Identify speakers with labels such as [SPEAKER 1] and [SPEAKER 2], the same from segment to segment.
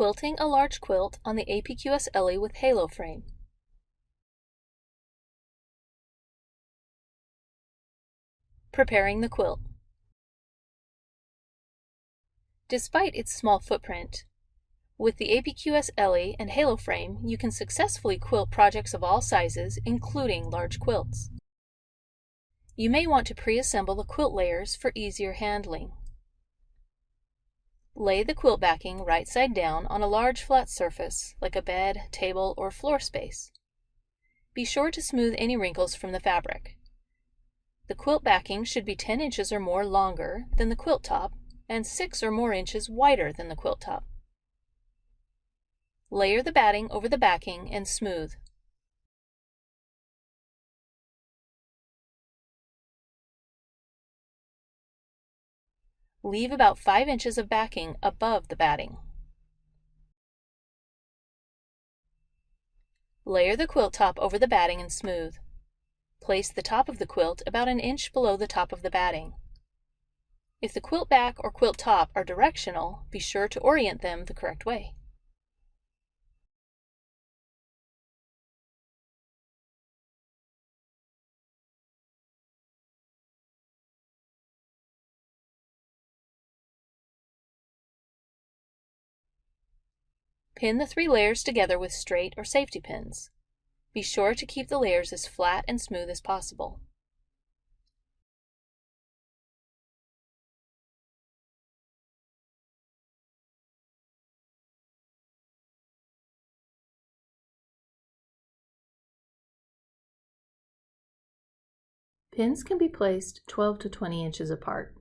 [SPEAKER 1] Quilting a large quilt on the APQS Ellie with Halo frame. Preparing the quilt. Despite its small footprint, with the APQS Ellie and Halo frame, you can successfully quilt projects of all sizes, including large quilts. You may want to pre-assemble the quilt layers for easier handling. Lay the quilt backing right side down on a large flat surface, like a bed, table, or floor space. Be sure to smooth any wrinkles from the fabric. The quilt backing should be 10 inches or more longer than the quilt top and 6 or more inches wider than the quilt top. Layer the batting over the backing and smooth. Leave about 5 inches of backing above the batting. Layer the quilt top over the batting and smooth. Place the top of the quilt about an inch below the top of the batting. If the quilt back or quilt top are directional, be sure to orient them the correct way. Pin the 3 layers together with straight or safety pins. Be sure to keep the layers as flat and smooth as possible. Pins can be placed 12 to 20 inches apart.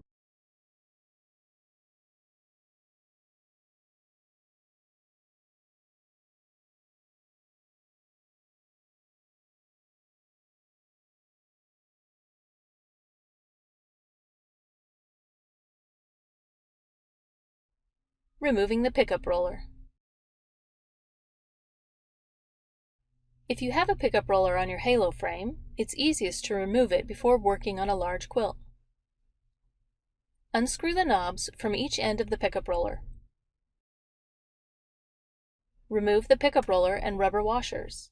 [SPEAKER 1] Removing the pickup roller. If you have a pickup roller on your Halo frame, it's easiest to remove it before working on a large quilt. Unscrew the knobs from each end of the pickup roller. Remove the pickup roller and rubber washers.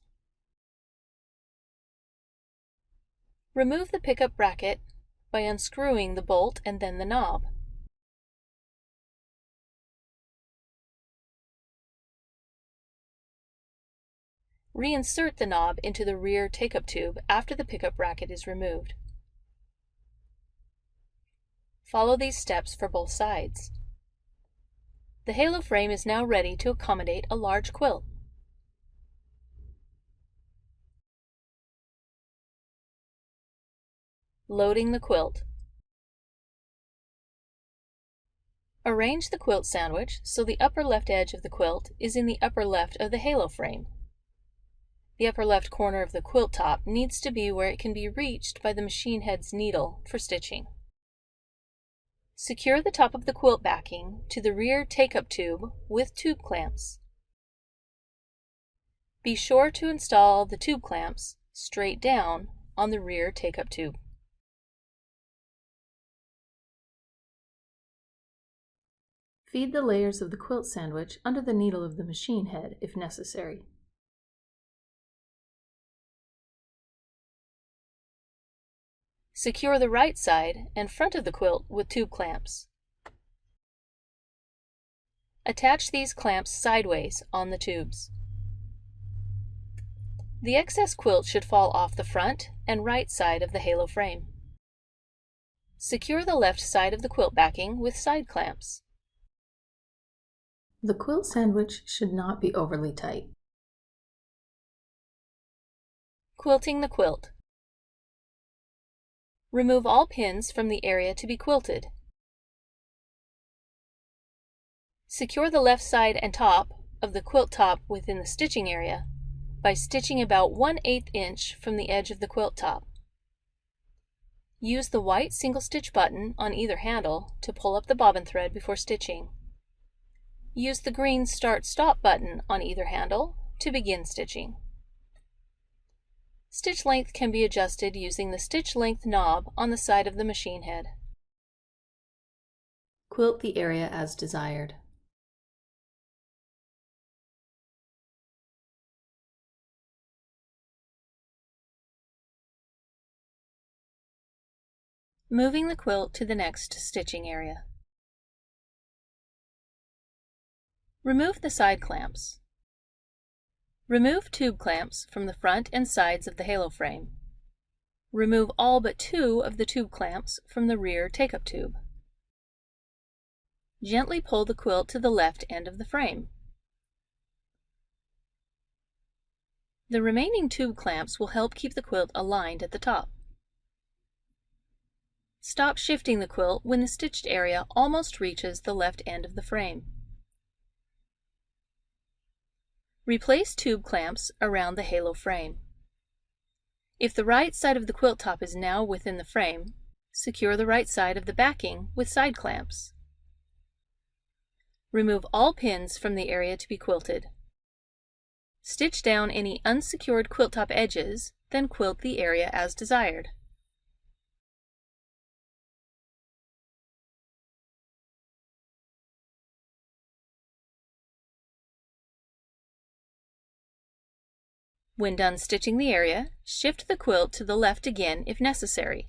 [SPEAKER 1] Remove the pickup bracket by unscrewing the bolt and then the knob. Reinsert the knob into the rear take-up tube after the pickup bracket is removed. Follow these steps for both sides. The Halo frame is now ready to accommodate a large quilt. Loading the quilt. Arrange the quilt sandwich so the upper left edge of the quilt is in the upper left of the Halo frame. The upper left corner of the quilt top needs to be where it can be reached by the machine head's needle for stitching. Secure the top of the quilt backing to the rear take-up tube with tube clamps. Be sure to install the tube clamps straight down on the rear take-up tube. Feed the layers of the quilt sandwich under the needle of the machine head if necessary. Secure the right side and front of the quilt with tube clamps. Attach these clamps sideways on the tubes. The excess quilt should fall off the front and right side of the Halo frame. Secure the left side of the quilt backing with side clamps. The quilt sandwich should not be overly tight. Quilting the quilt. Remove all pins from the area to be quilted. Secure the left side and top of the quilt top within the stitching area by stitching about 1/8 inch from the edge of the quilt top. Use the white single stitch button on either handle to pull up the bobbin thread before stitching. Use the green Start/Stop button on either handle to begin stitching. Stitch length can be adjusted using the stitch length knob on the side of the machine head. Quilt the area as desired. moving the quilt to the next stitching area. Remove the side clamps. Remove tube clamps from the front and sides of the halo frame. Remove all but 2 of the tube clamps from the rear take-up tube. Gently pull the quilt to the left end of the frame. The remaining tube clamps will help keep the quilt aligned at the top. Stop shifting the quilt when the stitched area almost reaches the left end of the frame. Replace tube clamps around the halo frame. If the right side of the quilt top is now within the frame, secure the right side of the backing with side clamps. Remove all pins from the area to be quilted. Stitch down any unsecured quilt top edges, then quilt the area as desired. When done stitching the area, shift the quilt to the left again if necessary.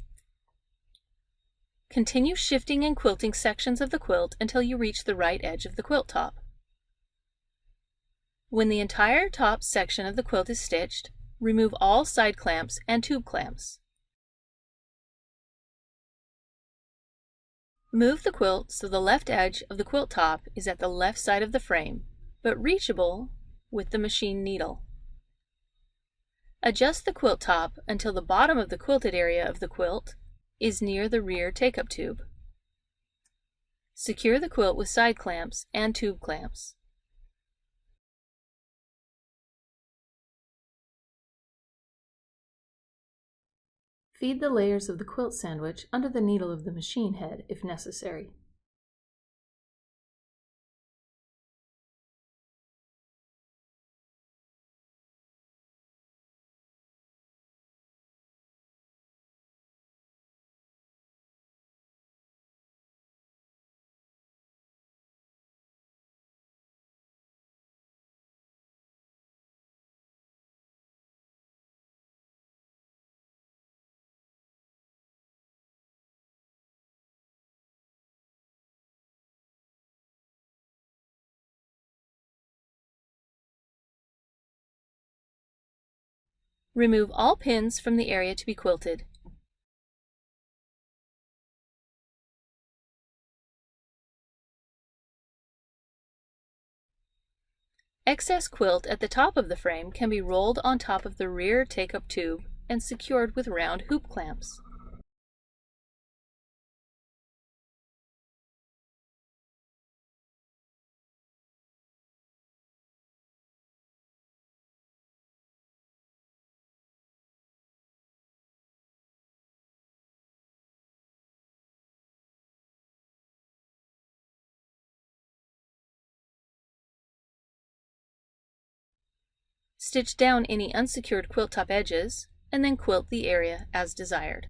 [SPEAKER 1] Continue shifting and quilting sections of the quilt until you reach the right edge of the quilt top. When the entire top section of the quilt is stitched, remove all side clamps and tube clamps. Move the quilt so the left edge of the quilt top is at the left side of the frame, but reachable with the machine needle. Adjust the quilt top until the bottom of the quilted area of the quilt is near the rear take-up tube. Secure the quilt with side clamps and tube clamps. Feed the layers of the quilt sandwich under the needle of the machine head if necessary. Remove all pins from the area to be quilted. Excess quilt at the top of the frame can be rolled on top of the rear take-up tube and secured with round hoop clamps. Stitch down any unsecured quilt top edges, and then quilt the area as desired.